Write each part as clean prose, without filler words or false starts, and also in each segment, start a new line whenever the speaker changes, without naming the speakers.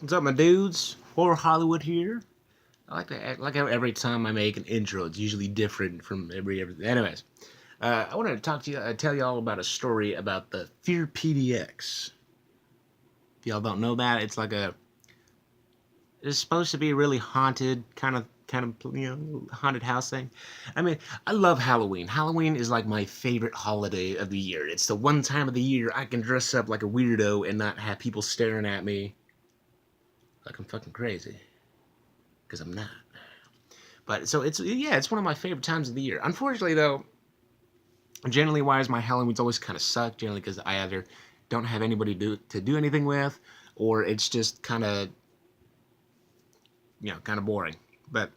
What's up, my dudes? Horror Hollywood here. I like how every time I make an intro, it's usually different from every. Anyways, I wanted to talk to you, tell you all about a story about the Fear PDX. If y'all don't know that, it's supposed to be a really haunted haunted house thing. I mean, I love Halloween. Halloween is like my favorite holiday of the year. It's the one time of the year I can dress up like a weirdo and not have people staring at me like I'm fucking crazy, because I'm not. But so it's one of my favorite times of the year. Unfortunately, though, generally wise, my Halloween's always kind of suck. Generally, because I either don't have anybody to do anything with, or it's just kind of boring. But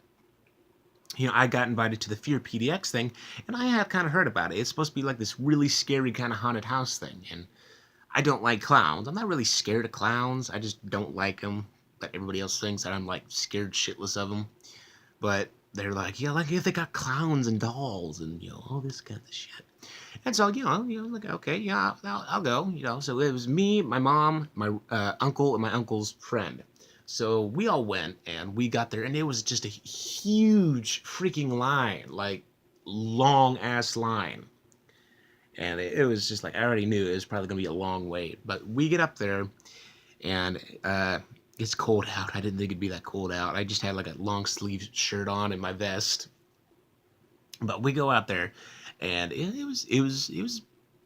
I got invited to the Fear PDX thing, and I have kind of heard about it. It's supposed to be like this really scary kind of haunted house thing, and I don't like clowns. I'm not really scared of clowns. I just don't like them. But everybody else thinks that I'm like scared shitless of them. But they're like, yeah, like if they got clowns and dolls and all this kind of shit. And so like okay, yeah, I'll go. So it was me, my mom, my uncle, and my uncle's friend. So we all went and we got there, and it was just a huge freaking line, like long ass line. And it was just like I already knew it was probably gonna be a long wait. But we get up there, and it's cold out. I didn't think it'd be that cold out. I just had like a long sleeve shirt on and my vest. But we go out there, and it was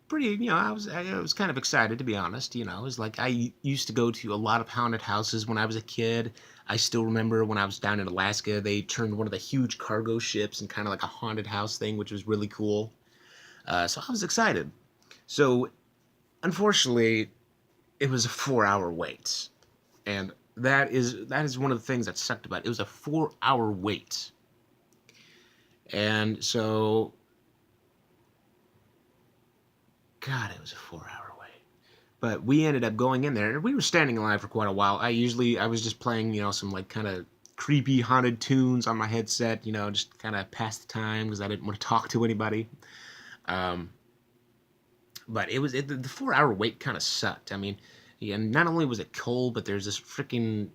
pretty. I was kind of excited, to be honest. It was like I used to go to a lot of haunted houses when I was a kid. I still remember when I was down in Alaska, they turned one of the huge cargo ships and kind of like a haunted house thing, which was really cool. So I was excited. So unfortunately, it was a 4 hour wait, and that is one of the things that sucked about it. It was a 4 hour wait, and so God, it was a 4 hour wait. But we ended up going in there, and we were standing in line for quite a while. I was just playing some like kind of creepy haunted tunes on my headset, just kind of pass the time because I didn't want to talk to anybody. Um, but the 4 hour wait kind of sucked. I mean, yeah, not only was it cold, but there's this freaking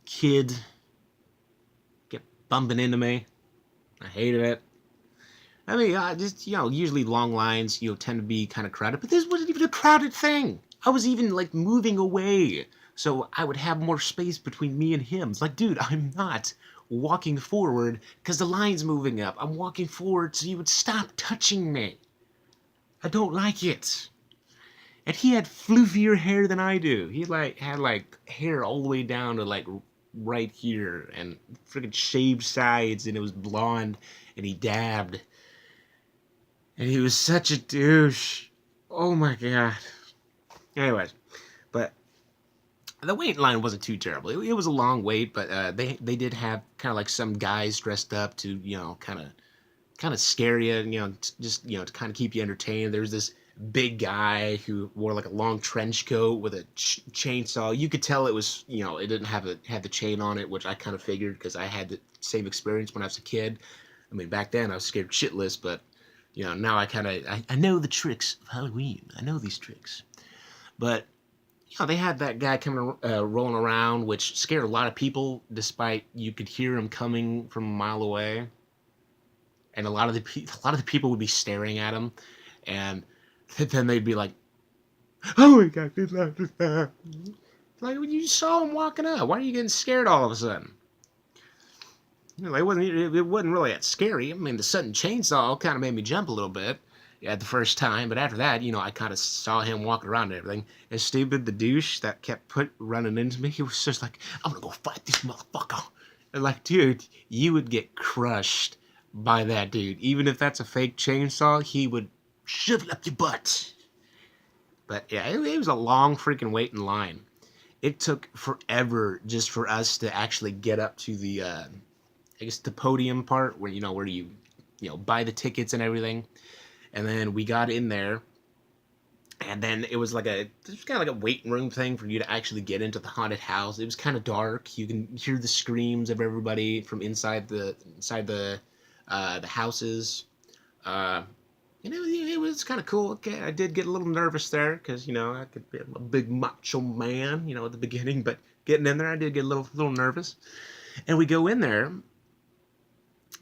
kid kept bumping into me. I hated it. I mean, just usually long lines, tend to be kind of crowded, but this wasn't even a crowded thing. I was even like moving away, so I would have more space between me and him. It's like, dude, I'm not walking forward because the line's moving up. I'm walking forward so you would stop touching me. I don't like it. And he had floofier hair than I do. He like had like hair all the way down to like right here, and freaking shaved sides, and it was blonde, and he dabbed, and he was such a douche. Oh my god. Anyways, but the wait line wasn't too terrible. It was a long wait, but they did have kind of like some guys dressed up to kind of scare you, just to kind of keep you entertained. There was this big guy who wore like a long trench coat with a chainsaw. You could tell it was it didn't have the chain on it, which I kind of figured because I had the same experience when I was a kid. I mean, back then I was scared shitless, but now I know the tricks of Halloween. I know these tricks. But they had that guy coming rolling around, which scared a lot of people, despite you could hear him coming from a mile away. And a lot of the people would be staring at him, and then they'd be like, "Oh my god!" Like when you saw him walking up, why are you getting scared all of a sudden? It wasn't really that scary. I mean, the sudden chainsaw kind of made me jump a little bit at the first time, but after that, I kind of saw him walking around and everything. And stupid, the douche that kept running into me, he was just like, "I'm gonna go fight this motherfucker." And like, dude, you would get crushed by that dude. Even if that's a fake chainsaw, he would shove it up your butt. But yeah, it was a long freaking wait in line. It took forever just for us to actually get up to the I guess the podium part where you buy the tickets and everything. And then we got in there, and then it was kind of like a waiting room thing for you to actually get into the haunted house. It was kind of dark. You can hear the screams of everybody from inside the houses. And it was kind of cool. Okay, I did get a little nervous there because, I could be a big macho man, at the beginning. But getting in there, I did get a little nervous. And we go in there,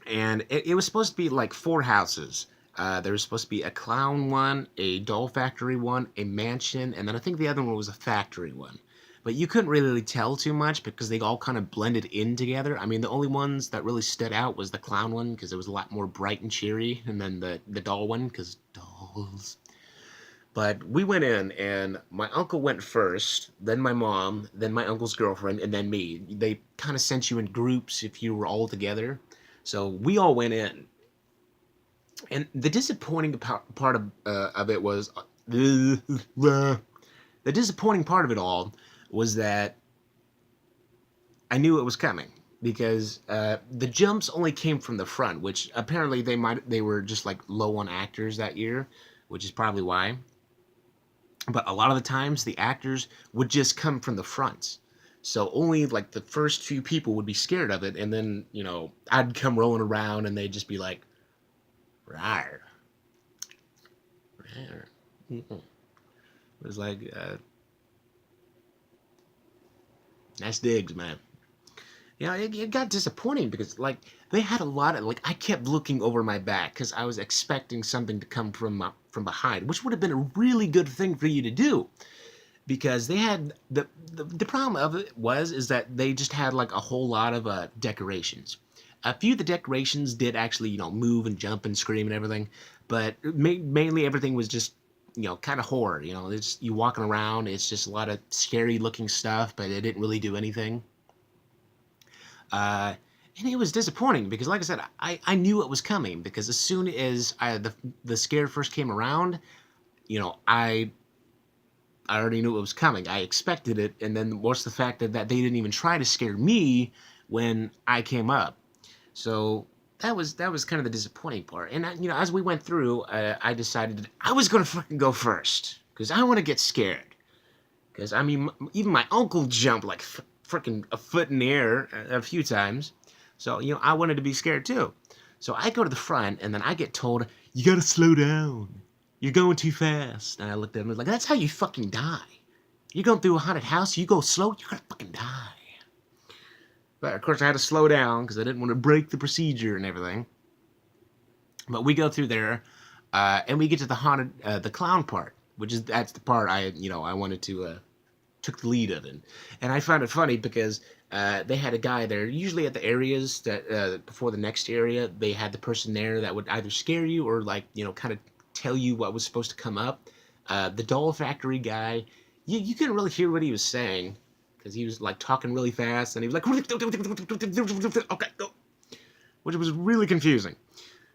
and it was supposed to be like four houses. There was supposed to be a clown one, a doll factory one, a mansion, and then I think the other one was a factory one. But you couldn't really tell too much because they all kind of blended in together. I mean, the only ones that really stood out was the clown one because it was a lot more bright and cheery, and then the doll one because dolls. But we went in, and my uncle went first, then my mom, then my uncle's girlfriend, and then me. They kind of sent you in groups if you were all together. So we all went in, and the disappointing part of it was the disappointing part of it all was that I knew it was coming because the jumps only came from the front, which apparently they were just like low on actors that year, which is probably why. But a lot of the times the actors would just come from the front. So only like the first few people would be scared of it, and then I'd come rolling around, and they'd just be like, "Rawr, rawr." It was like, nice digs, man. It got disappointing because like they had a lot of like I kept looking over my back because I was expecting something to come from behind, which would have been a really good thing for you to do because they had the problem of it is that they just had like a whole lot of decorations. A few of the decorations did actually move and jump and scream and everything, but mainly everything was just kind of horror. It's you walking around. It's just a lot of scary looking stuff, but it didn't really do anything. Uh, and it was disappointing because, like I said, I knew it was coming because as soon as the scare first came around, I already knew it was coming. I expected it, and then what's the fact that they didn't even try to scare me when I came up? So that was kind of the disappointing part. And as we went through, I decided that I was gonna fucking go first because I want to get scared. Because I mean, even my uncle jumped like freaking a foot in the air a few times. So I wanted to be scared too. So I go to the front, and then I get told, "You gotta slow down. You're going too fast." And I looked at him and was like, "That's how you fucking die. You're going through a haunted house. You go slow, you're gonna fucking die." But of course, I had to slow down because I didn't want to break the procedure and everything. But we go through there, and we get to the clown part, that's the part I wanted to took the lead of it. And I found it funny because they had a guy there. Usually at the areas that before the next area, they had the person there that would either scare you or like kind of tell you what was supposed to come up. The doll factory guy, you couldn't really hear what he was saying because he was like talking really fast and he was like, okay, go, which was really confusing.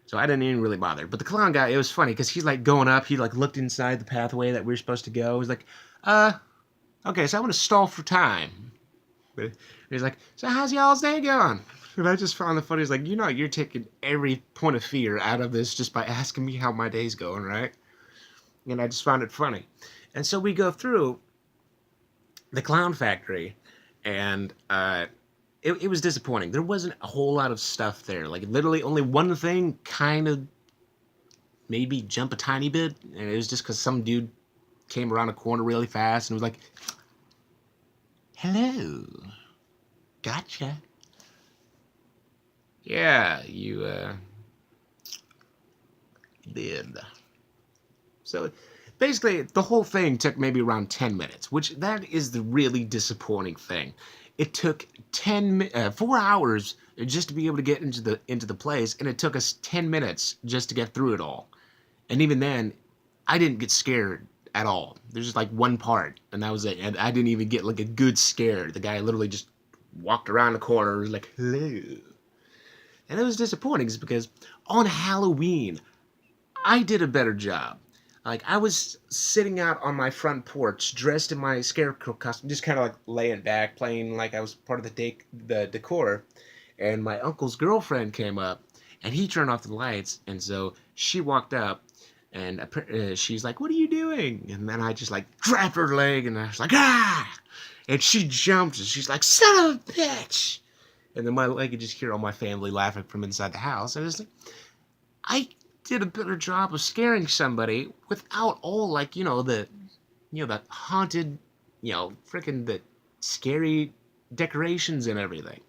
So I didn't even really bother. But the clown guy, it was funny because he's like going up. He like looked inside the pathway that we were supposed to go. He's like, okay, so I'm gonna stall for time. But he's like, so how's y'all's day going? And I just found the funny. He's like, you're taking every point of fear out of this just by asking me how my day's going, right? And I just found it funny. And so we go through the clown factory, and it was disappointing. There wasn't a whole lot of stuff there. Like literally only one thing kind of maybe jump a tiny bit, and it was just because some dude came around a corner really fast and was like, "Hello, gotcha." Yeah, you did. So basically, the whole thing took maybe around 10 minutes, which that is the really disappointing thing. It took 4 hours just to be able to get into the place, and it took us 10 minutes just to get through it all. And even then, I didn't get scared at all. There's just like one part, and that was it. And I didn't even get like a good scare. The guy literally just walked around the corner and was like, "Hello." And it was disappointing because on Halloween, I did a better job. Like, I was sitting out on my front porch, dressed in my scarecrow costume, just kind of like laying back, playing like I was part of the decor. And my uncle's girlfriend came up, and he turned off the lights, and so she walked up, and she's like, "What are you doing?" And then I just like grabbed her leg, and I was like, "Ah!" And she jumped, and she's like, "Son of a bitch!" And then I could just hear all my family laughing from inside the house. I was like, I did a better job of scaring somebody without all, like, the haunted, freaking the scary decorations and everything.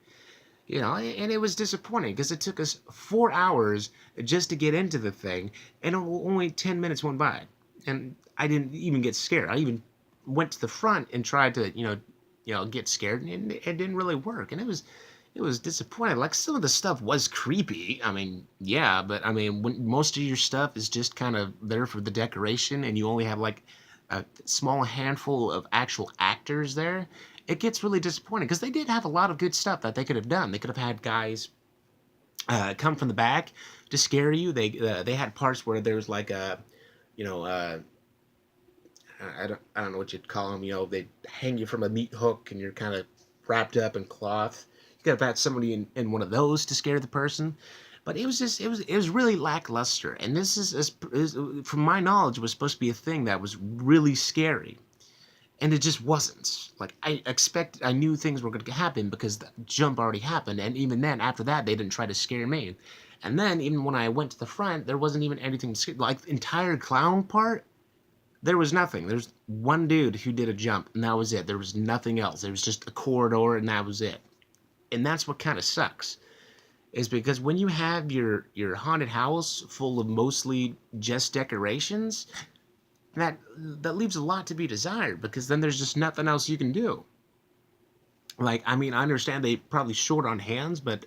And it was disappointing because it took us 4 hours just to get into the thing, and only 10 minutes went by, and I didn't even get scared. I even went to the front and tried to, get scared, and it didn't really work, and it was disappointing. Like, some of the stuff was creepy. I mean, yeah, but I mean, when most of your stuff is just kind of there for the decoration, and you only have like a small handful of actual actors there, it gets really disappointing because they did have a lot of good stuff that they could have done. They could have had guys come from the back to scare you. They had parts where there was like a, you know, I don't know what you'd call them. They hang you from a meat hook and you're kind of wrapped up in cloth. You could have had somebody in one of those to scare the person. But it was really lackluster. And this is, from my knowledge, was supposed to be a thing that was really scary, and it just wasn't. Like, I knew things were going to happen because the jump already happened, and even then, after that, they didn't try to scare me. And then, even when I went to the front, there wasn't even anything to scare. Like, the entire clown part, there was nothing. There's one dude who did a jump, and that was it. There was nothing else. There was just a corridor, and that was it. And that's what kind of sucks, is because when you have your haunted house full of mostly just decorations, that leaves a lot to be desired, because then there's just nothing else you can do. Like, I mean, I understand they probably short on hands, but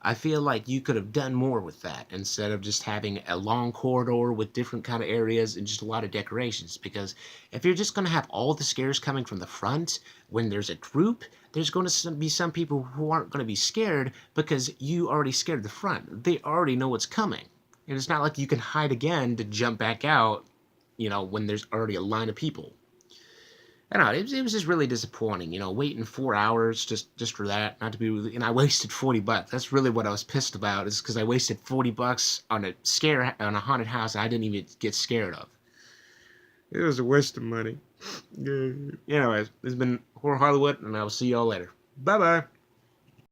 I feel like you could have done more with that instead of just having a long corridor with different kind of areas and just a lot of decorations. Because if you're just going to have all the scares coming from the front when there's a group, there's going to be some people who aren't going to be scared because you already scared the front. They already know what's coming. And it's not like you can hide again to jump back out, when there's already a line of people. I don't know. It was just really disappointing, waiting 4 hours just for that, not to be really, and I wasted $40. That's really what I was pissed about, is because I wasted $40 on a haunted house I didn't even get scared of. It was a waste of money. Anyways, this has been Horror Hollywood, and I will see y'all later. Bye bye.